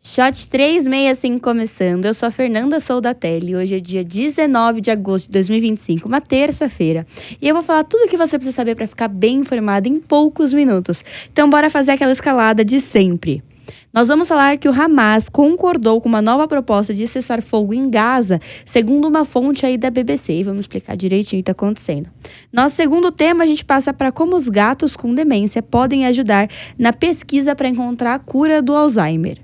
Shot 365 começando, eu sou a Fernanda Soldatelli, hoje é dia 19 de agosto de 2025, uma terça-feira. E eu vou falar tudo o que você precisa saber para ficar bem informado em poucos minutos. Então bora fazer aquela escalada de sempre. Nós vamos falar que o Hamas concordou com uma nova proposta de cessar fogo em Gaza, segundo uma fonte aí da BBC. E vamos explicar direitinho o que está acontecendo. Nosso segundo tema, a gente passa para como os gatos com demência podem ajudar na pesquisa para encontrar a cura do Alzheimer.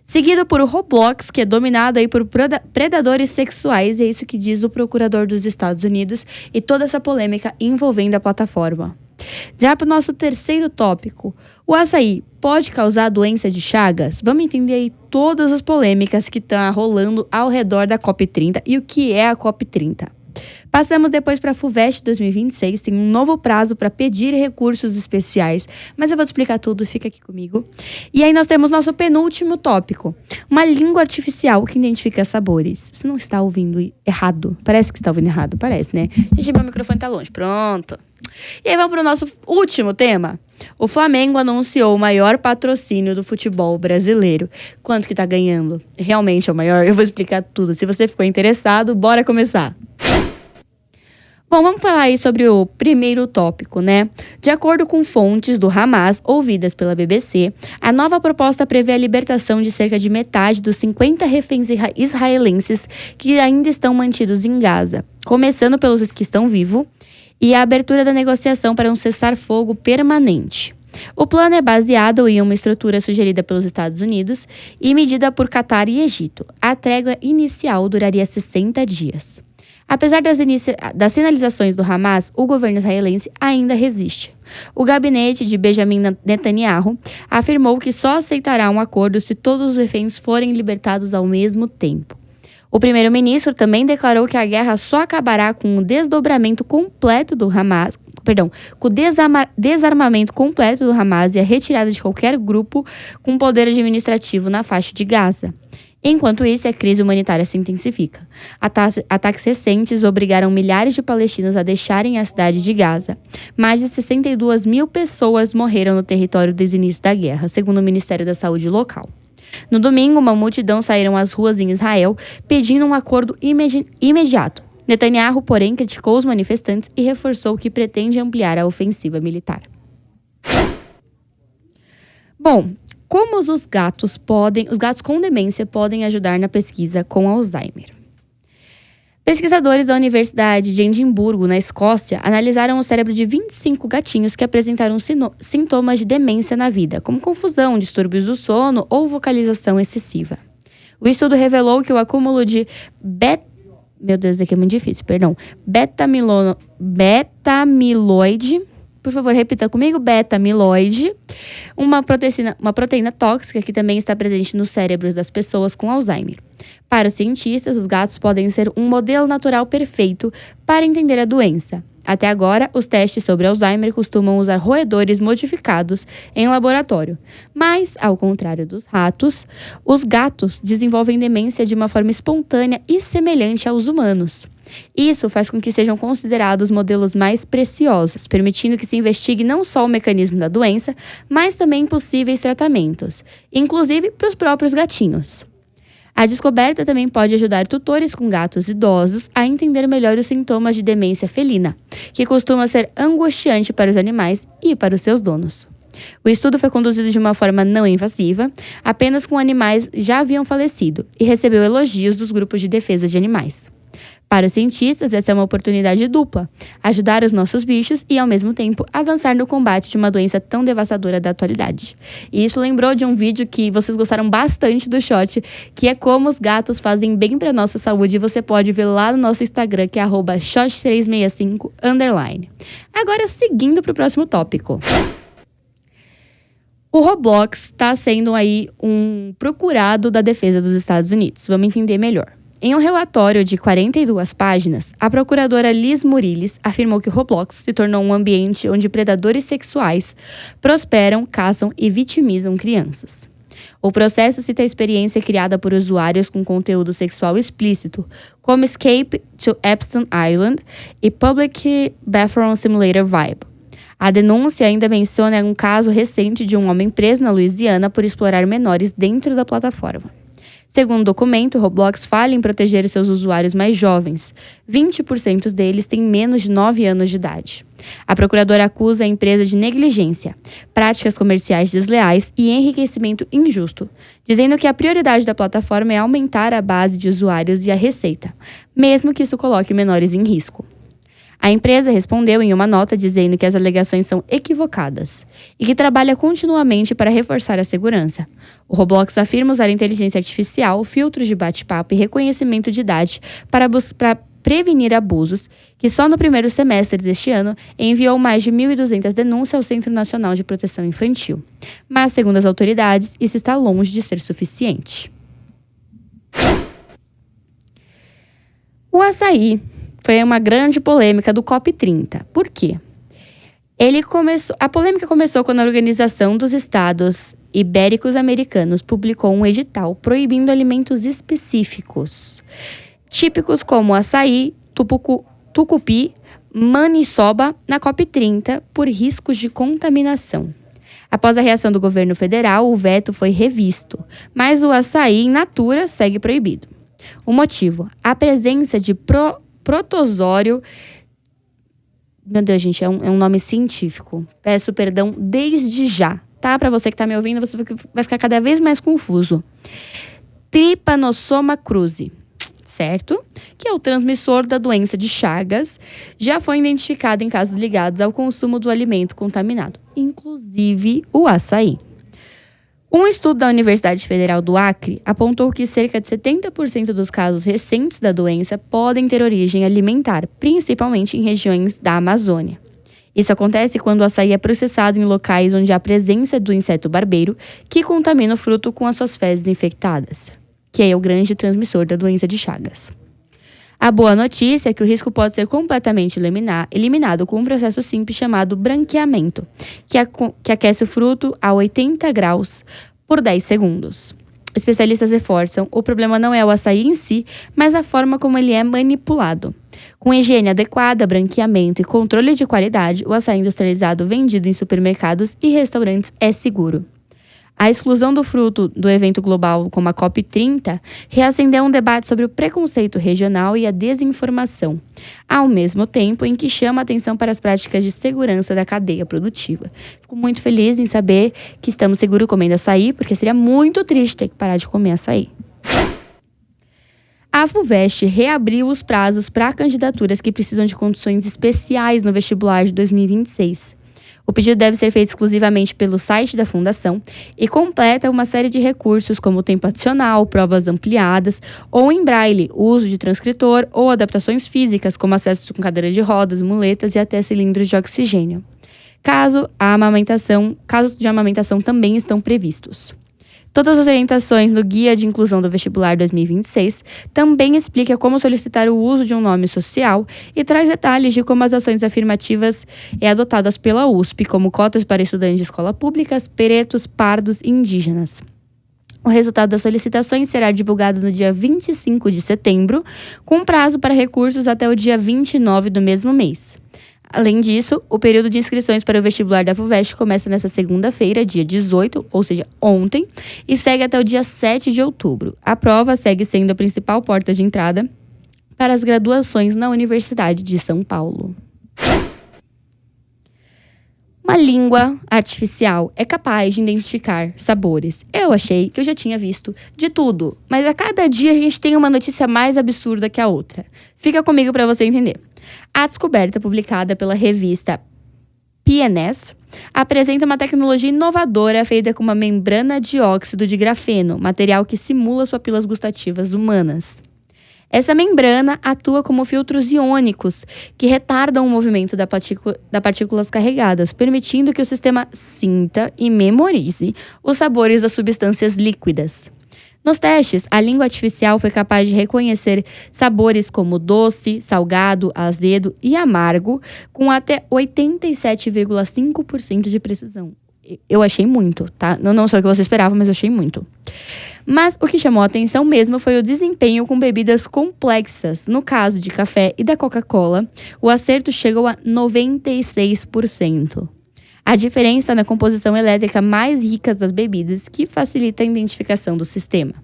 Seguido por o Roblox, que é dominado aí por predadores sexuais, é isso que diz o procurador dos Estados Unidos, e toda essa polêmica envolvendo a plataforma. Já para o nosso terceiro tópico, o açaí pode causar doença de Chagas? Vamos entender aí todas as polêmicas que estão rolando ao redor da COP30 e o que é a COP30. Passamos depois para a FUVEST 2026, tem um novo prazo para pedir recursos especiais, mas eu vou te explicar tudo, fica aqui comigo. E aí nós temos nosso penúltimo tópico, uma língua artificial que identifica sabores. Você não está ouvindo errado? Parece que está ouvindo errado, parece, né? Gente, meu microfone está longe, pronto. E aí vamos para o nosso último tema. O Flamengo anunciou o maior patrocínio do futebol brasileiro. Quanto que tá ganhando? Realmente é o maior? Eu vou explicar tudo. Se você ficou interessado, bora começar. Bom, vamos falar aí sobre o primeiro tópico, né? De acordo com fontes do Hamas, ouvidas pela BBC, a nova proposta prevê a libertação de cerca de metade dos 50 reféns israelenses que ainda estão mantidos em Gaza, começando pelos que estão vivos, e a abertura da negociação para um cessar-fogo permanente. O plano é baseado em uma estrutura sugerida pelos Estados Unidos e medida por Catar e Egito. A trégua inicial duraria 60 dias. Apesar das sinalizações do Hamas, o governo israelense ainda resiste. O gabinete de Benjamin Netanyahu afirmou que só aceitará um acordo se todos os reféns forem libertados ao mesmo tempo. O primeiro-ministro também declarou que a guerra só acabará com o desdobramento completo do Hamas, com o desarmamento completo do Hamas e a retirada de qualquer grupo com poder administrativo na faixa de Gaza. Enquanto isso, a crise humanitária se intensifica. Ataques recentes obrigaram milhares de palestinos a deixarem a cidade de Gaza. Mais de 62 mil pessoas morreram no território desde o início da guerra, segundo o Ministério da Saúde local. No domingo, uma multidão saíram às ruas em Israel pedindo um acordo imediato. Netanyahu, porém, criticou os manifestantes e reforçou que pretende ampliar a ofensiva militar. Bom, como os gatos com demência podem ajudar na pesquisa com Alzheimer? Pesquisadores da Universidade de Edimburgo, na Escócia, analisaram o cérebro de 25 gatinhos que apresentaram sintomas de demência na vida, como confusão, distúrbios do sono ou vocalização excessiva. O estudo revelou que o acúmulo de betamiloide, por favor, repita comigo, beta-amiloide, uma proteína tóxica que também está presente nos cérebros das pessoas com Alzheimer. Para os cientistas, os gatos podem ser um modelo natural perfeito para entender a doença. Até agora, os testes sobre Alzheimer costumam usar roedores modificados em laboratório. Mas, ao contrário dos ratos, os gatos desenvolvem demência de uma forma espontânea e semelhante aos humanos. Isso faz com que sejam considerados modelos mais preciosos, permitindo que se investigue não só o mecanismo da doença, mas também possíveis tratamentos, inclusive para os próprios gatinhos. A descoberta também pode ajudar tutores com gatos idosos a entender melhor os sintomas de demência felina, que costuma ser angustiante para os animais e para os seus donos. O estudo foi conduzido de uma forma não invasiva, apenas com animais já haviam falecido, e recebeu elogios dos grupos de defesa de animais. Para os cientistas, essa é uma oportunidade dupla: ajudar os nossos bichos e, ao mesmo tempo, avançar no combate de uma doença tão devastadora da atualidade. E isso lembrou de um vídeo que vocês gostaram bastante do Shot, que é como os gatos fazem bem para nossa saúde, e você pode ver lá no nosso Instagram, que é @shot365_. Agora, seguindo para o próximo tópico. O Roblox está sendo aí um procurado da defesa dos Estados Unidos. Vamos entender melhor. Em um relatório de 42 páginas, a procuradora Liz Moriles afirmou que o Roblox se tornou um ambiente onde predadores sexuais prosperam, caçam e vitimizam crianças. O processo cita a experiência criada por usuários com conteúdo sexual explícito, como Escape to Epstein Island e Public Bathroom Simulator Vibe. A denúncia ainda menciona um caso recente de um homem preso na Louisiana por explorar menores dentro da plataforma. Segundo o documento, o Roblox falha em proteger seus usuários mais jovens. 20% deles têm menos de 9 anos de idade. A procuradora acusa a empresa de negligência, práticas comerciais desleais e enriquecimento injusto, dizendo que a prioridade da plataforma é aumentar a base de usuários e a receita, mesmo que isso coloque menores em risco. A empresa respondeu em uma nota dizendo que as alegações são equivocadas e que trabalha continuamente para reforçar a segurança. O Roblox afirma usar inteligência artificial, filtros de bate-papo e reconhecimento de idade para prevenir abusos, que só no primeiro semestre deste ano enviou mais de 1.200 denúncias ao Centro Nacional de Proteção Infantil. Mas, segundo as autoridades, isso está longe de ser suficiente. O açaí foi uma grande polêmica do COP30. Por quê? A polêmica começou quando a Organização dos Estados Ibéricos Americanos publicou um edital proibindo alimentos específicos, típicos como açaí, tucupi, maniçoba, na COP30 por riscos de contaminação. Após a reação do governo federal, o veto foi revisto, mas o açaí in natura segue proibido. O motivo: a presença de protozório. Meu Deus, gente, é um nome científico. Peço perdão desde já, tá? Para você que tá me ouvindo, você vai ficar cada vez mais confuso. Trypanosoma cruzi, certo? Que é o transmissor da doença de Chagas, já foi identificado em casos ligados ao consumo do alimento contaminado, inclusive o açaí. Um estudo da Universidade Federal do Acre apontou que cerca de 70% dos casos recentes da doença podem ter origem alimentar, principalmente em regiões da Amazônia. Isso acontece quando o açaí é processado em locais onde há presença do inseto barbeiro, que contamina o fruto com as suas fezes infectadas, que é o grande transmissor da doença de Chagas. A boa notícia é que o risco pode ser completamente eliminado com um processo simples chamado branqueamento, que aquece o fruto a 80 graus por 10 segundos. Especialistas reforçam, o problema não é o açaí em si, mas a forma como ele é manipulado. Com higiene adequada, branqueamento e controle de qualidade, o açaí industrializado vendido em supermercados e restaurantes é seguro. A exclusão do fruto do evento global como a COP30 reacendeu um debate sobre o preconceito regional e a desinformação, ao mesmo tempo em que chama a atenção para as práticas de segurança da cadeia produtiva. Fico muito feliz em saber que estamos seguros comendo açaí, porque seria muito triste ter que parar de comer açaí. A FUVEST reabriu os prazos para candidaturas que precisam de condições especiais no vestibular de 2026. O pedido deve ser feito exclusivamente pelo site da Fundação e completa uma série de recursos como tempo adicional, provas ampliadas ou em braille, uso de transcritor ou adaptações físicas como acesso com cadeira de rodas, muletas e até cilindros de oxigênio. Casos de amamentação também estão previstos. Todas as orientações no Guia de Inclusão do Vestibular 2026 também explica como solicitar o uso de um nome social e traz detalhes de como as ações afirmativas adotadas pela USP, como cotas para estudantes de escola públicas, pretos, pardos e indígenas. O resultado das solicitações será divulgado no dia 25 de setembro, com prazo para recursos até o dia 29 do mesmo mês. Além disso, o período de inscrições para o vestibular da FUVEST começa nesta segunda-feira, dia 18, ou seja, ontem, e segue até o dia 7 de outubro. A prova segue sendo a principal porta de entrada para as graduações na Universidade de São Paulo. Uma língua artificial é capaz de identificar sabores. Eu achei que eu já tinha visto de tudo, mas a cada dia a gente tem uma notícia mais absurda que a outra. Fica comigo para você entender. A descoberta publicada pela revista PNAS apresenta uma tecnologia inovadora feita com uma membrana de óxido de grafeno, material que simula as papilas gustativas humanas. Essa membrana atua como filtros iônicos que retardam o movimento das partículas carregadas, permitindo que o sistema sinta e memorize os sabores das substâncias líquidas. Nos testes, a língua artificial foi capaz de reconhecer sabores como doce, salgado, azedo e amargo, com até 87,5% de precisão. Eu achei muito, tá? Não sei o que você esperava, mas eu achei muito. Mas o que chamou a atenção mesmo foi o desempenho com bebidas complexas. No caso de café e da Coca-Cola, o acerto chegou a 96%. A diferença na composição elétrica mais rica das bebidas, que facilita a identificação do sistema.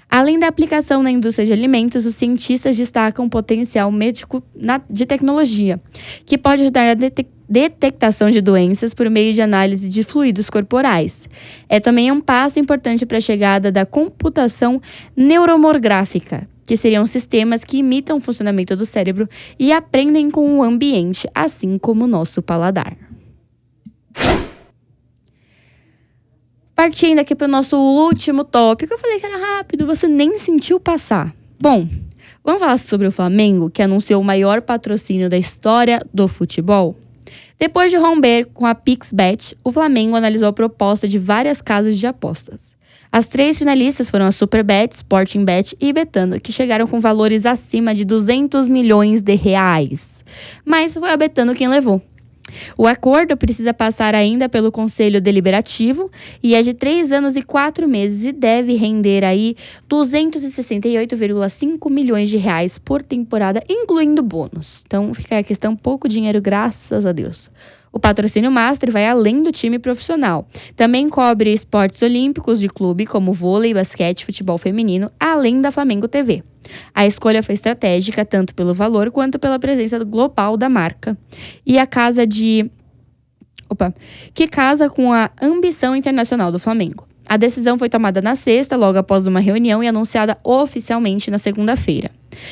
Além da aplicação na indústria de alimentos, os cientistas destacam o potencial médico de tecnologia, que pode ajudar na detectação de doenças por meio de análise de fluidos corporais. É também um passo importante para a chegada da computação neuromorgráfica, que seriam sistemas que imitam o funcionamento do cérebro e aprendem com o ambiente, assim como o nosso paladar. Partindo aqui para o nosso último tópico, eu falei que era rápido, você nem sentiu passar. Bom, vamos falar sobre o Flamengo, que anunciou o maior patrocínio da história do futebol. Depois de romper com a PixBet, o Flamengo analisou a proposta de várias casas de apostas. As 3 finalistas foram a Superbet, Sportingbet e Betano, que chegaram com valores acima de 200 milhões de reais. Mas foi a Betano quem levou. O acordo precisa passar ainda pelo Conselho Deliberativo e é de 3 anos e 4 meses e deve render aí 268,5 milhões de reais por temporada, incluindo bônus. Então fica a questão, pouco dinheiro, graças a Deus. O patrocínio Master vai além do time profissional. Também cobre esportes olímpicos de clube, como vôlei, basquete, futebol feminino, além da Flamengo TV. A escolha foi estratégica, tanto pelo valor quanto pela presença global da marca. E a casa que casa com a ambição internacional do Flamengo. A decisão foi tomada na sexta, logo após uma reunião, e anunciada oficialmente na segunda-feira.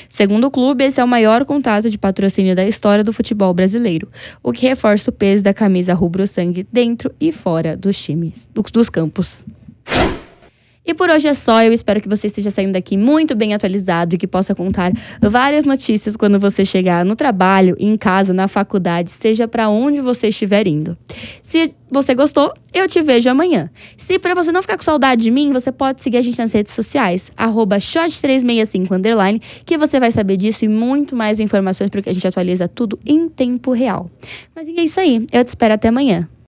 Segundo o clube, esse é o maior contrato de patrocínio da história do futebol brasileiro, o que reforça o peso da camisa rubro-sangue dentro e fora dos times, dos campos. E por hoje é só, eu espero que você esteja saindo daqui muito bem atualizado e que possa contar várias notícias quando você chegar no trabalho, em casa, na faculdade, seja para onde você estiver indo. Se você gostou, eu te vejo amanhã. Se para você não ficar com saudade de mim, você pode seguir a gente nas redes sociais, @shot365_, que você vai saber disso e muito mais informações, porque a gente atualiza tudo em tempo real. Mas é isso aí, eu te espero até amanhã.